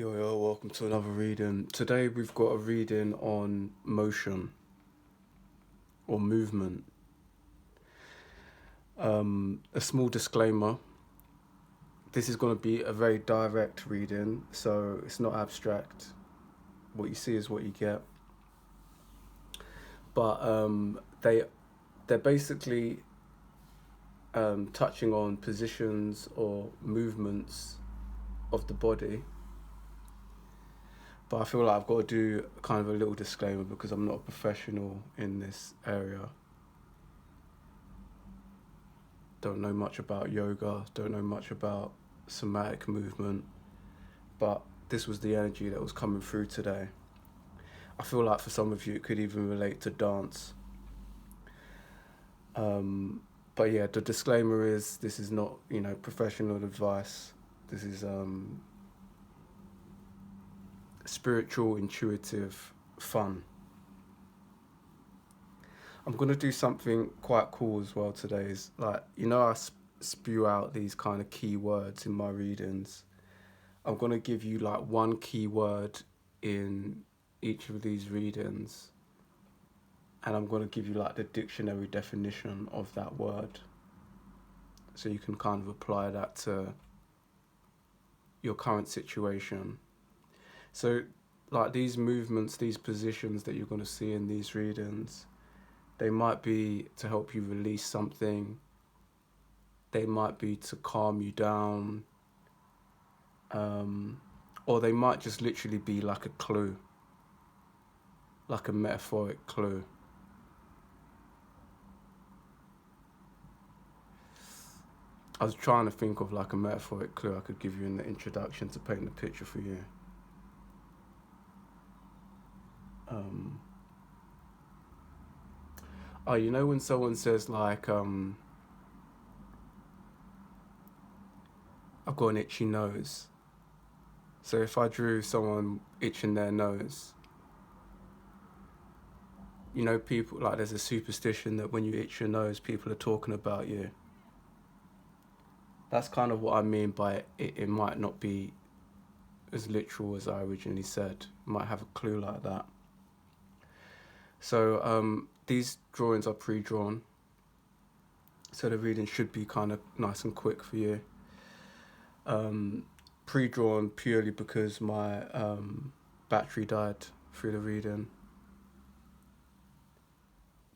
Yo, welcome to another reading. Today we've got a reading on motion or movement. A small disclaimer. This is going to be a very direct reading, so it's not abstract. What you see is what you get. But they're basically touching on positions or movements of the body. But I feel like I've got to do kind of a little disclaimer because I'm not a professional in this area. Don't know much about yoga, don't know much about somatic movement, but this was the energy that was coming through today. I feel like for some of you it could even relate to dance. But yeah, the disclaimer is this is not, professional advice. This is spiritual, intuitive fun. I'm going to do something quite cool as well today. Is like, I spew out these kind of key words in my readings. I'm going to give you like one key word in each of these readings. And I'm going to give you like the dictionary definition of that word. So you can kind of apply that to your current situation. So like these movements, these positions that you're going to see in these readings, they might be to help you release something. They might be to calm you down. Or they might just literally be like a clue, like a metaphoric clue. I was trying to think of like a metaphoric clue I could give you in the introduction to paint the picture for you. When someone says like, I've got an itchy nose. So if I drew someone itching their nose, people, like there's a superstition that when you itch your nose, people are talking about you. That's kind of what I mean by it. It might not be as literal as I originally said. It might have a clue like that. So these drawings are pre-drawn. So the reading should be kind of nice and quick for you. Pre-drawn purely because my battery died through the reading.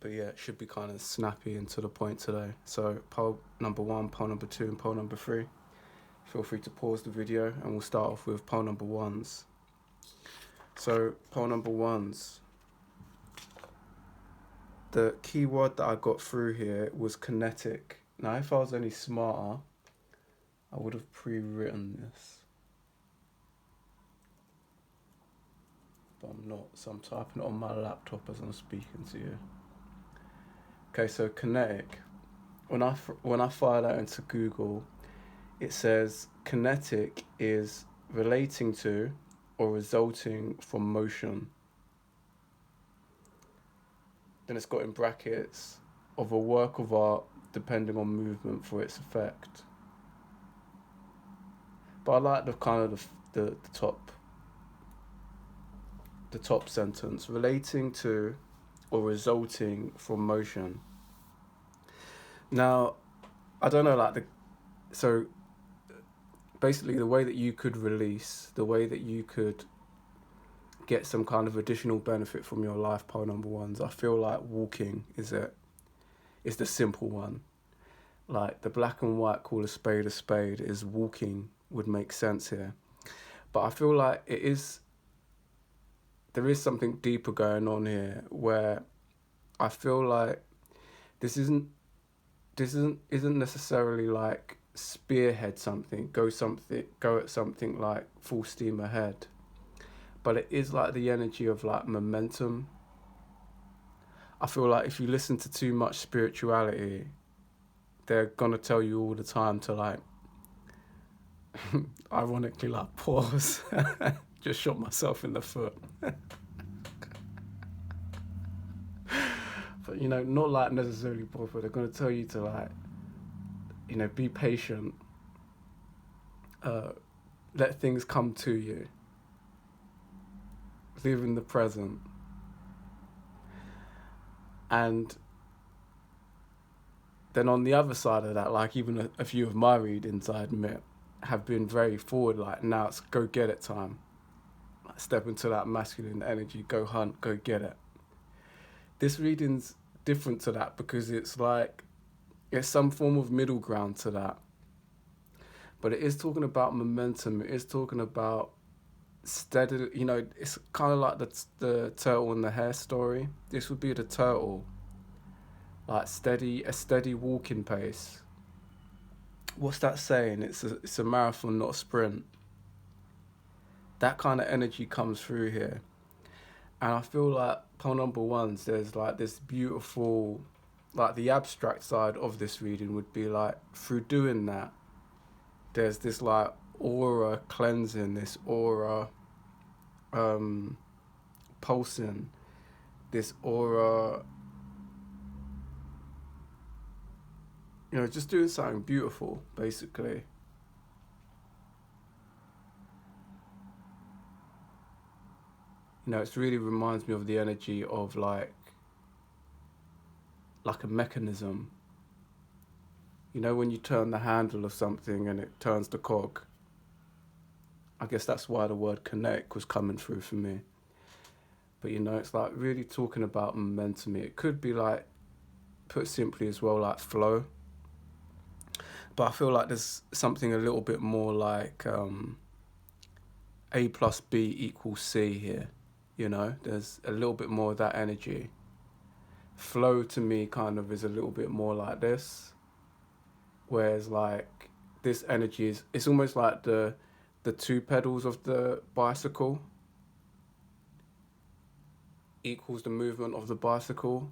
But yeah, it should be kind of snappy and to the point today. So pole number 1, pole number 2 and pole number 3. Feel free to pause the video and we'll start off with pole number 1s. So pole number 1s. The key word that I got through here was kinetic. Now if I was any smarter, I would have pre-written this. But I'm not, so I'm typing it on my laptop as I'm speaking to you. Okay, so kinetic. When I fire that into Google, it says kinetic is relating to or resulting from motion. Then it's got in brackets of a work of art depending on movement for its effect. But I like the kind of the top sentence, relating to or resulting from motion. Now, I don't know, so basically the way that you could release, the way that you could get some kind of additional benefit from your life, pole number 1s, I feel like walking is the simple one. Like the black and white call a spade is walking would make sense here. But I feel like there is something deeper going on here where I feel like this isn't necessarily like spearhead something, go at something like full steam ahead. But it is like the energy of like momentum. I feel like if you listen to too much spirituality, they're gonna tell you all the time to like, ironically, like pause. Just shot myself in the foot. But not like necessarily pause, but they're gonna tell you to like, be patient. Let things come to you. live in the present. And then on the other side of that, like even a few of my readings, I admit, have been very forward, like now it's go get it time. Like, step into that masculine energy, go hunt, go get it. This reading's different to that because it's like, it's some form of middle ground to that. But it is talking about momentum, it is talking about steady, you know, it's kind of like the turtle and the hare story. This would be the turtle, like a steady walking pace. What's that saying? It's a marathon, not a sprint. That kind of energy comes through here, and I feel like pole number ones, there's like this beautiful, like the abstract side of this reading would be like through doing that, there's this like aura cleansing, this aura pulsing, this aura, you know, just doing something beautiful, basically. You know, it really reminds me of the energy of like a mechanism. You know, when you turn the handle of something and it turns the cog. I guess that's why the word connect was coming through for me. But you know, it's like really talking about momentum. It could be like, put simply as well, like flow. But I feel like there's something a little bit more like A plus B equals C here. You know, there's a little bit more of that energy. Flow to me kind of is a little bit more like this. Whereas like this energy is, it's almost like the two pedals of the bicycle equals the movement of the bicycle.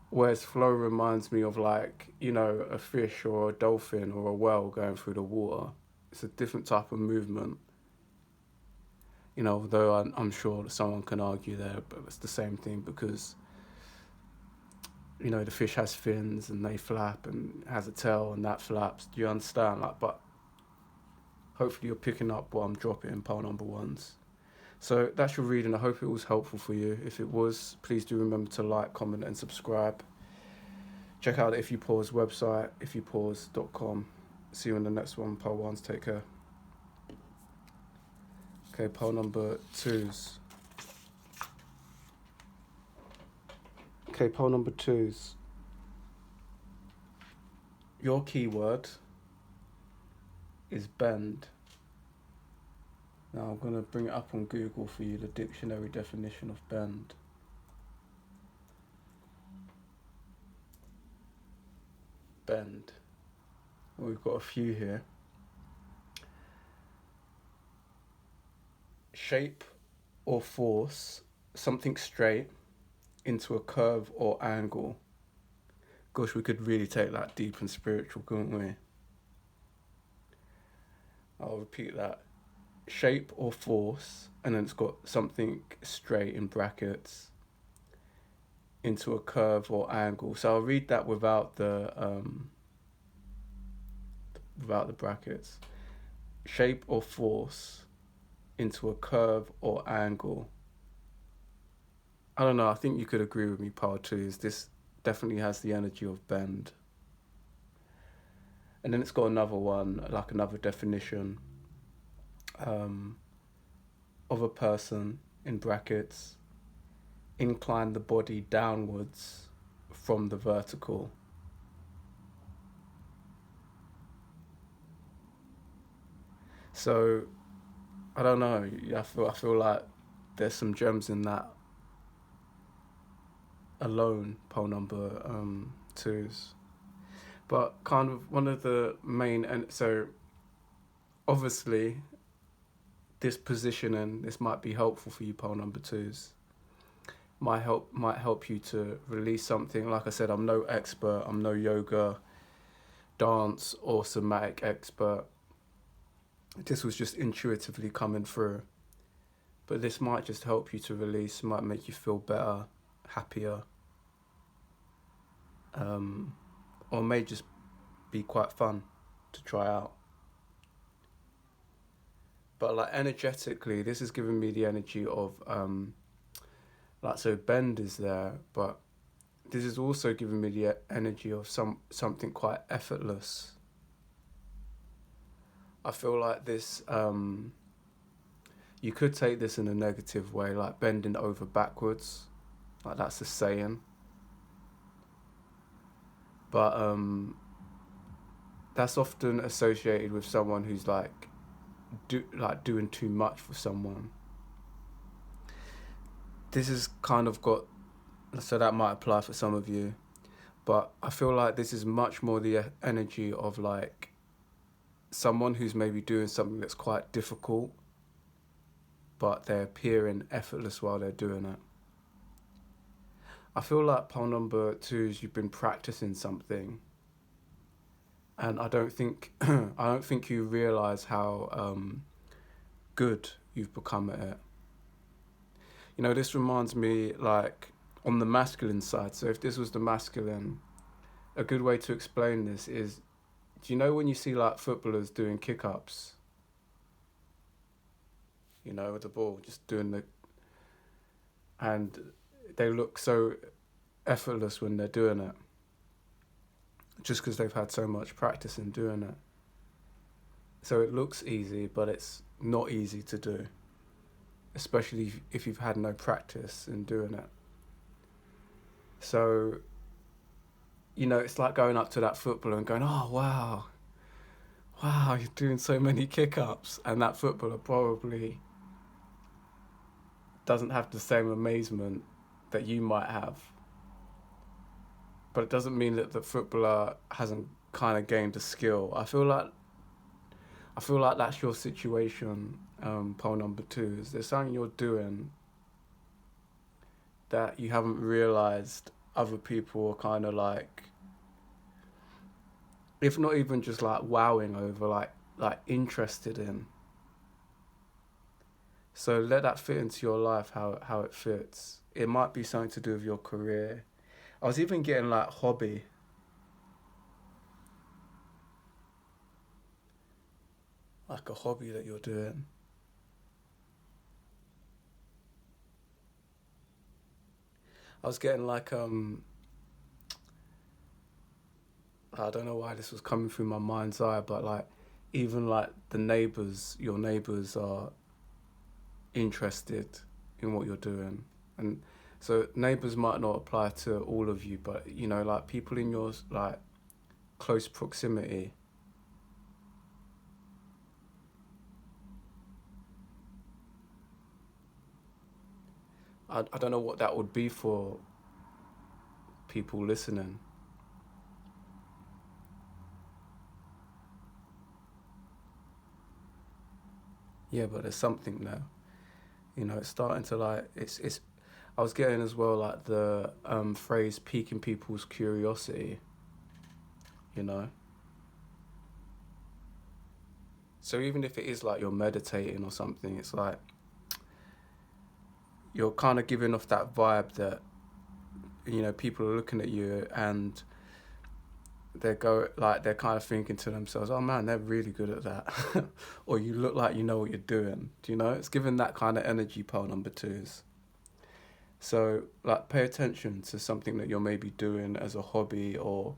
Whereas flow reminds me of like, you know, a fish or a dolphin or a whale going through the water. It's a different type of movement. You know, although I'm sure that someone can argue there, but it's the same thing because, you know, the fish has fins and they flap and has a tail and that flaps. Do you understand? Like, but hopefully you're picking up what I'm dropping in pole number ones. So that's your reading. I hope it was helpful for you. If it was, please do remember to like, comment and subscribe. Check out the If You Pause website, ifyoupause.com. See you in the next one. Pole ones, take care. Okay, pole number twos. Okay, pole number twos. Your keyword is bend. Now I'm going to bring it up on Google for you, the dictionary definition of bend. Bend. Well, we've got a few here. Shape or force something straight into a curve or angle. Gosh, we could really take that deep and spiritual, couldn't we? I'll repeat that. Shape or force, and then it's got something straight in brackets into a curve or angle. So I'll read that without the brackets. Shape or force into a curve or angle. I don't know, I think you could agree with me, part two, is this definitely has the energy of bend. And then it's got another one, like another definition of a person, in brackets, incline the body downwards from the vertical. So, I don't know, I feel like there's some gems in that alone, pole number twos. But kind of one of the main, and so obviously this positioning, this might be helpful for you, pole number twos. Might help you to release something. Like I said, I'm no expert, I'm no yoga, dance or somatic expert. This was just intuitively coming through. But this might just help you to release, might make you feel better, happier. Or may just be quite fun to try out. But like energetically, this is giving me the energy of like, so bend is there, but this is also giving me the energy of something quite effortless. I feel like this, you could take this in a negative way, like bending over backwards, like that's a saying. But that's often associated with someone who's like doing too much for someone. This is kind of got, so that might apply for some of you, but I feel like this is much more the energy of like someone who's maybe doing something that's quite difficult, but they're appearing effortless while they're doing it. I feel like pole number 2 is you've been practicing something, and I don't think you realise how good you've become at it. You know, this reminds me, like, on the masculine side. So if this was the masculine, a good way to explain this is, do you know when you see like footballers doing kick-ups? You know, with the ball, just doing the, and they look so effortless when they're doing it, just because they've had so much practice in doing it. So it looks easy, but it's not easy to do, especially if you've had no practice in doing it. So, you know, it's like going up to that footballer and going, oh, wow, you're doing so many kick-ups. And that footballer probably doesn't have the same amazement that you might have. But it doesn't mean that the footballer hasn't kind of gained a skill. I feel like that's your situation, pole number 2. Is there something you're doing that you haven't realised other people are kind of like, if not even just like wowing over, like interested in. So let that fit into your life, how it fits. It might be something to do with your career. I was even getting like hobby. Like a hobby that you're doing. I was getting like I don't know why this was coming through my mind's eye, but like even like your neighbours are interested in what you're doing. And so neighbours might not apply to all of you, but you know, like people in your like close proximity. I don't know what that would be for people listening. Yeah, but there's something there. You know, it's starting to like, it's I was getting as well like the phrase piquing people's curiosity, you know. So even if it is like you're meditating or something, it's like you're kind of giving off that vibe that, you know, people are looking at you and they're kind of thinking to themselves, oh man, they're really good at that. Or you look like you know what you're doing. Do you know? It's giving that kind of energy, pole number 2s. So like pay attention to something that you're maybe doing as a hobby, or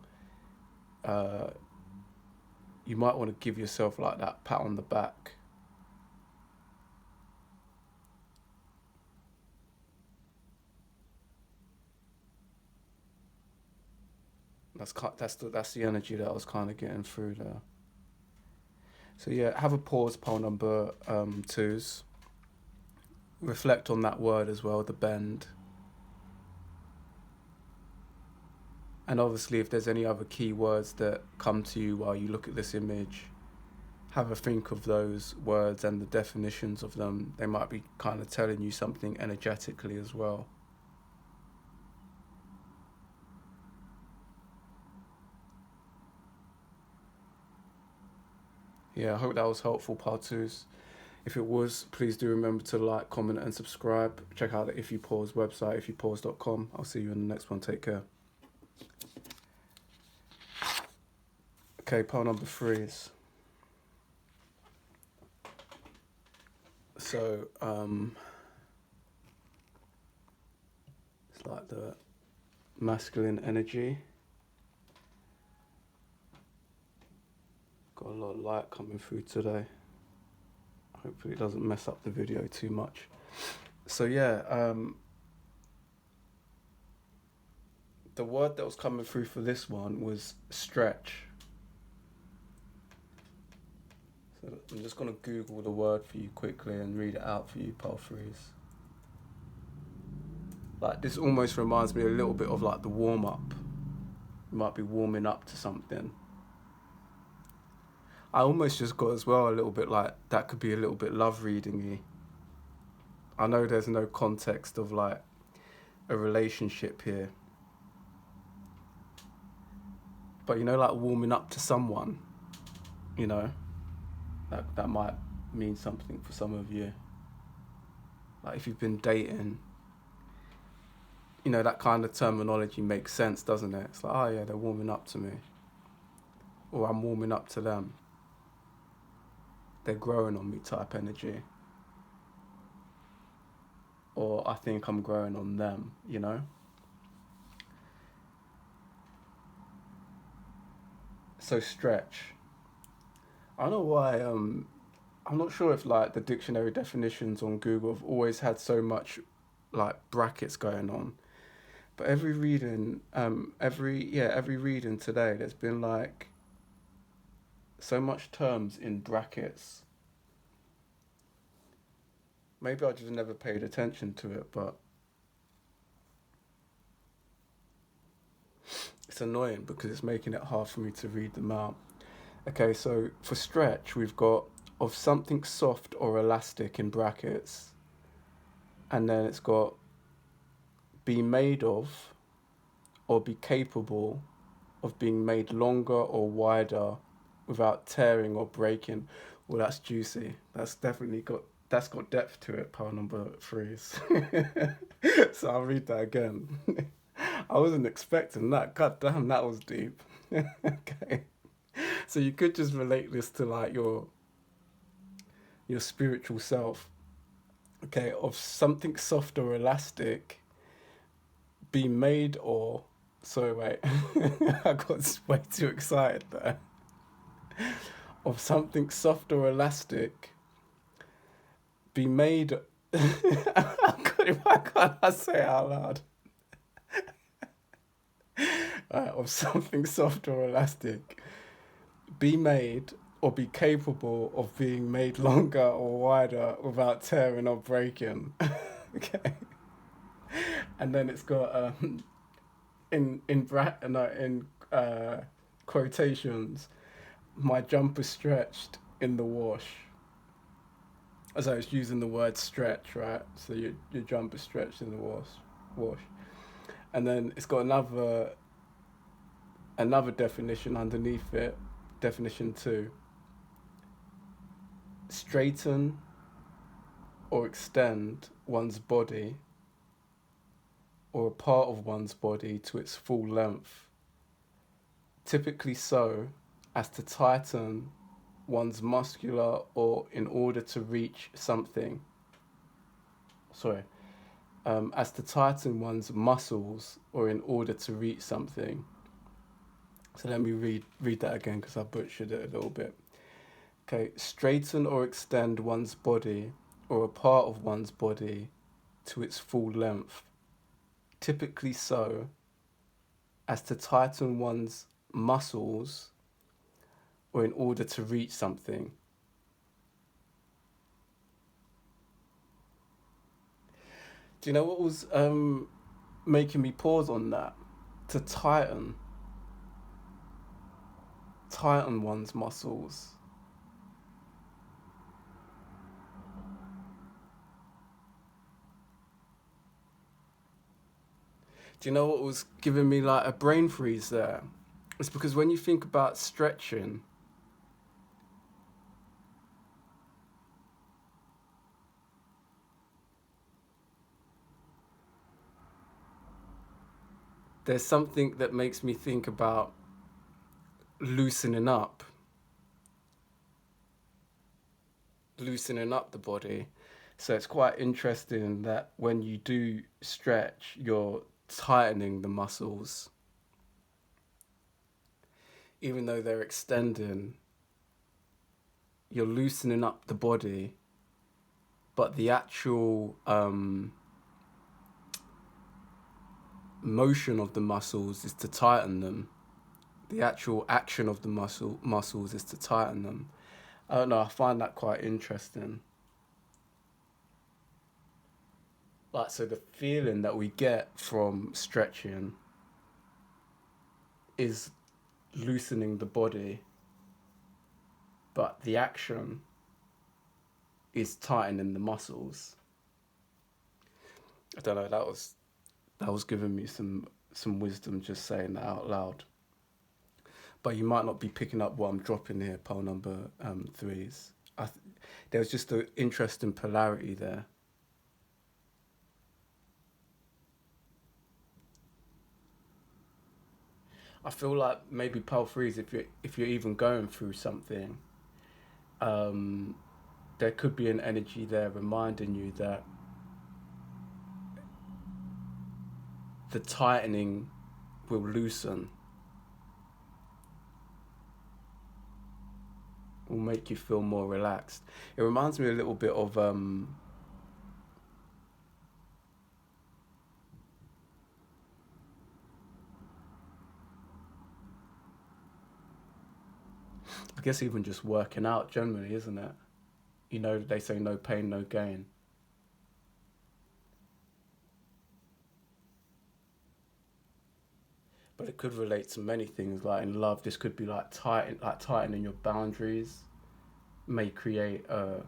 you might want to give yourself like that pat on the back. That's the energy that I was kind of getting through there. So yeah, have a pause, pole number 2s. Reflect on that word as well, the bend. And obviously, if there's any other key words that come to you while you look at this image, have a think of those words and the definitions of them. They might be kind of telling you something energetically as well. Yeah, I hope that was helpful, part 2s. If it was, please do remember to like, comment and subscribe. Check out the If You Pause website, ifyoupause.com. I'll see you in the next one. Take care. Okay, pole number 3s. So it's like the masculine energy. Got a lot of light coming through today. Hopefully it doesn't mess up the video too much. So yeah, the word that was coming through for this one was stretch. So I'm just going to Google the word for you quickly and read it out for you, pal threes. Like, this almost reminds me a little bit of like the warm-up. You might be warming up to something. I almost just got as well a little bit like, that could be a little bit love reading-y. I know there's no context of like a relationship here. But you know, like warming up to someone, you know, that might mean something for some of you. Like if you've been dating, you know, that kind of terminology makes sense, doesn't it? It's like, oh yeah, they're warming up to me. Or I'm warming up to them. They're growing on me type energy. Or I think I'm growing on them, you know? So stretch. I don't know why, I'm not sure if like the dictionary definitions on Google have always had so much like brackets going on. But every reading, every reading today, there's been like so much terms in brackets. Maybe I just never paid attention to it, but it's annoying because it's making it hard for me to read them out. Okay, so for stretch, we've got of something soft or elastic in brackets. And then it's got be made of or be capable of being made longer or wider without tearing or breaking. Well, that's juicy. That's got depth to it, pile number threes. So I'll read that again. I wasn't expecting that. God damn, that was deep. Okay. So you could just relate this to like your spiritual self. Okay, of something soft or elastic, be made or... Sorry, wait. I got way too excited there. Of something soft or elastic, be made... Why can't I say it out loud? Of something soft or elastic, be made or be capable of being made longer or wider without tearing or breaking. Okay. And then it's got in quotations, my jumper stretched in the wash. So it's using the word stretch, right? So your jumper stretched in the wash. And then it's got another definition underneath it, definition 2. Straighten or extend one's body or a part of one's body to its full length, typically so as to tighten one's muscular or in order to reach something. As to tighten one's muscles or in order to reach something. So let me read that again because I butchered it a little bit. Okay, straighten or extend one's body or a part of one's body to its full length, typically so as to tighten one's muscles or in order to reach something. Do you know what was making me pause on that? To tighten one's muscles. Do you know what was giving me like a brain freeze there? It's because when you think about stretching, there's something that makes me think about loosening up the body. So it's quite interesting that when you do stretch, you're tightening the muscles. Even though they're extending, you're loosening up the body, but the actual motion of the muscles is to tighten them. The actual action of the muscles is to tighten them. I don't know, I find that quite interesting. Like, so the feeling that we get from stretching is loosening the body, but the action is tightening the muscles. I don't know, that was giving me some wisdom just saying that out loud. But you might not be picking up what I'm dropping here, pole number threes. There was just an interesting polarity there. I feel like maybe pole threes, if you're even going through something, there could be an energy there reminding you that the tightening will loosen, will make you feel more relaxed. It reminds me a little bit of I guess even just working out generally, isn't it? You know, they say no pain, no gain. But it could relate to many things. Like in love, this could be like tightening your boundaries, may create a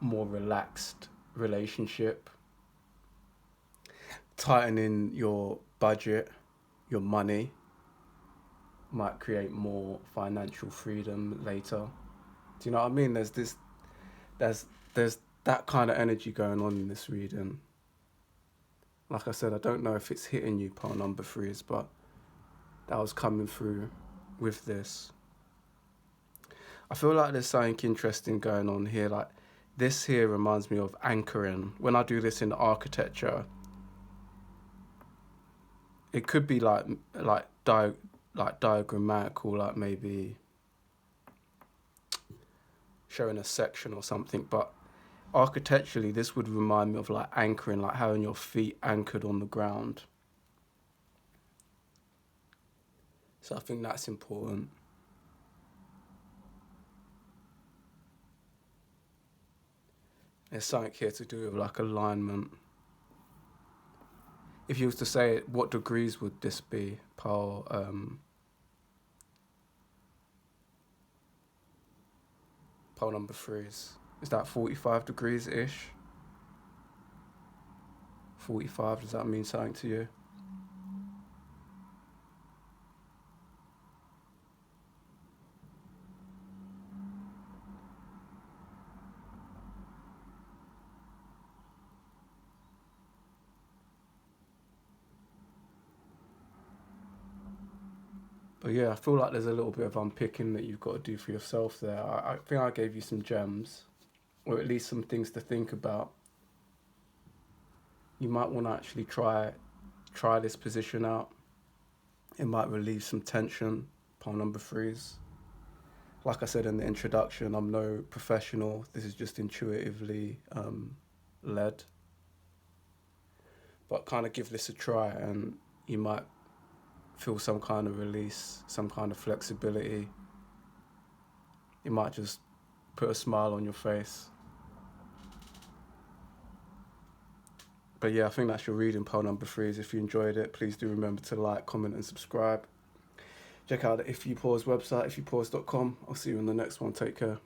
more relaxed relationship. Tightening your budget, your money, might create more financial freedom later. Do you know what I mean? There's that kind of energy going on in this reading. Like I said, I don't know if it's hitting you, pole number threes, but that was coming through with this. I feel like there's something interesting going on here. Like this here reminds me of anchoring. When I do this in architecture, it could be like diagrammatical, like maybe showing a section or something, but architecturally this would remind me of like anchoring, like having your feet anchored on the ground. So I think that's important. There's something here to do with like alignment. If you was to say it, what degrees would this be, pole number threes? Is that 45 degrees-ish? 45, does that mean something to you? But yeah, I feel like there's a little bit of unpicking that you've got to do for yourself there. I think I gave you some gems, or at least some things to think about. You might want to actually try this position out. It might relieve some tension, pole number threes. Like I said in the introduction, I'm no professional. This is just intuitively led. But kind of give this a try and you might feel some kind of release, some kind of flexibility. It might just put a smile on your face. But yeah, I think that's your reading, pole number threes. If you enjoyed it, please do remember to like, comment and subscribe. Check out the If You Pause website, ifyoupause.com. I'll see you in the next one. Take care.